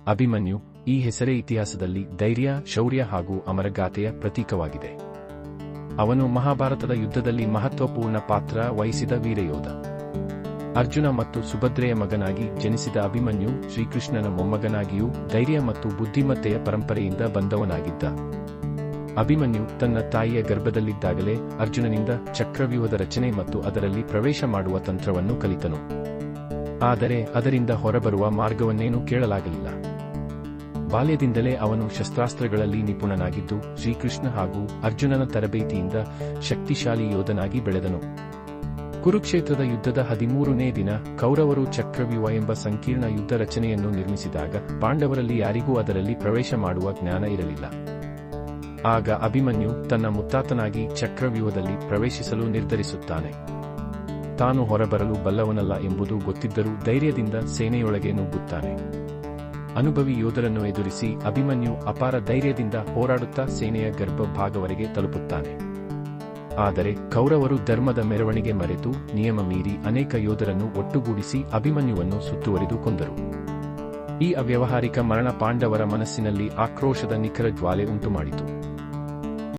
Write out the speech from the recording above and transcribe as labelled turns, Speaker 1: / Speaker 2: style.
Speaker 1: ಅಭಿಮನ್ಯು ಈ ಹೆಸರೇ ಇತಿಹಾಸದಲ್ಲಿ ಧೈರ್ಯ, ಶೌರ್ಯ ಹಾಗೂ ಅಮರಗಾಥೆಯ ಪ್ರತೀಕವಾಗಿದೆ. ಅವನು ಮಹಾಭಾರತದ ಯುದ್ಧದಲ್ಲಿ ಮಹತ್ವಪೂರ್ಣ ಪಾತ್ರ ವಹಿಸಿದ ವೀರಯೋಧ. ಅರ್ಜುನ ಮತ್ತು ಸುಭದ್ರೆಯ ಮಗನಾಗಿ ಜನಿಸಿದ ಅಭಿಮನ್ಯು ಶ್ರೀಕೃಷ್ಣನ ಮೊಮ್ಮಗನಾಗಿಯೂ ಧೈರ್ಯ ಮತ್ತು ಬುದ್ಧಿಮತ್ತೆಯ ಪರಂಪರೆಯಿಂದ ಬಂದವನಾಗಿದ್ದ. ಅಭಿಮನ್ಯು ತನ್ನ ತಾಯಿಯ ಗರ್ಭದಲ್ಲಿದ್ದಾಗಲೇ ಅರ್ಜುನನಿಂದ ಚಕ್ರವ್ಯೂಹದ ರಚನೆ ಮತ್ತು ಅದರಲ್ಲಿ ಪ್ರವೇಶ ಮಾಡುವ ತಂತ್ರವನ್ನು ಕಲಿತನು. ಆದರೆ ಅದರಿಂದ ಹೊರಬರುವ ಮಾರ್ಗವನ್ನೇನೂ ಕೇಳಲಾಗಲಿಲ್ಲ. ಬಾಲ್ಯದಿಂದಲೇ ಅವನು ಶಸ್ತ್ರಾಸ್ತ್ರಗಳಲ್ಲಿ ನಿಪುಣನಾಗಿದ್ದು ಶ್ರೀಕೃಷ್ಣ ಹಾಗೂ ಅರ್ಜುನನ ತರಬೇತಿಯಿಂದ ಶಕ್ತಿಶಾಲಿ ಯೋಧನಾಗಿ ಬೆಳೆದನು. ಕುರುಕ್ಷೇತ್ರದ ಯುದ್ಧದ 13ನೇ ದಿನ ಕೌರವರು ಚಕ್ರವ್ಯೂಹ ಎಂಬ ಸಂಕೀರ್ಣ ಯುದ್ಧ ರಚನೆಯನ್ನು ನಿರ್ಮಿಸಿದಾಗ ಪಾಂಡವರಲ್ಲಿ ಯಾರಿಗೂ ಅದರಲ್ಲಿ ಪ್ರವೇಶ ಮಾಡುವ ಜ್ಞಾನ ಇರಲಿಲ್ಲ. ಆಗ ಅಭಿಮನ್ಯು ತನ್ನ ಮುತ್ತಾತನಾಗಿ ಚಕ್ರವ್ಯೂಹದಲ್ಲಿ ಪ್ರವೇಶಿಸಲು ನಿರ್ಧರಿಸುತ್ತಾನೆ. ತಾನು ಹೊರಬರಲು ಬಲ್ಲವನಲ್ಲ ಎಂಬುದು ಗೊತ್ತಿದ್ದರೂ ಧೈರ್ಯದಿಂದ ಸೇನೆಯೊಳಗೆ ನುಗ್ಗುತ್ತಾನೆ. ಅನುಭವಿ ಯೋಧರನ್ನು ಎದುರಿಸಿ ಅಭಿಮನ್ಯು ಅಪಾರ ಧೈರ್ಯದಿಂದ ಹೋರಾಡುತ್ತಾ ಸೇನೆಯ ಗರ್ಭಭಾಗವರೆಗೆ ತಲುಪುತ್ತಾನೆ. ಆದರೆ ಕೌರವರು ಧರ್ಮದ ಮೆರವಣಿಗೆ ಮರೆತು ನಿಯಮ ಮೀರಿ ಅನೇಕ ಯೋಧರನ್ನು ಒಟ್ಟುಗೂಡಿಸಿ ಅಭಿಮನ್ಯುವನ್ನು ಸುತ್ತುವರಿದು ಕೊಂದರು. ಈ ಅವ್ಯಾವಹಾರಿಕ ಮರಣ ಪಾಂಡವರ ಮನಸ್ಸಿನಲ್ಲಿ ಆಕ್ರೋಶದ ನಿಖರ ಜ್ವಾಲೆ ಉಂಟುಮಾಡಿತು.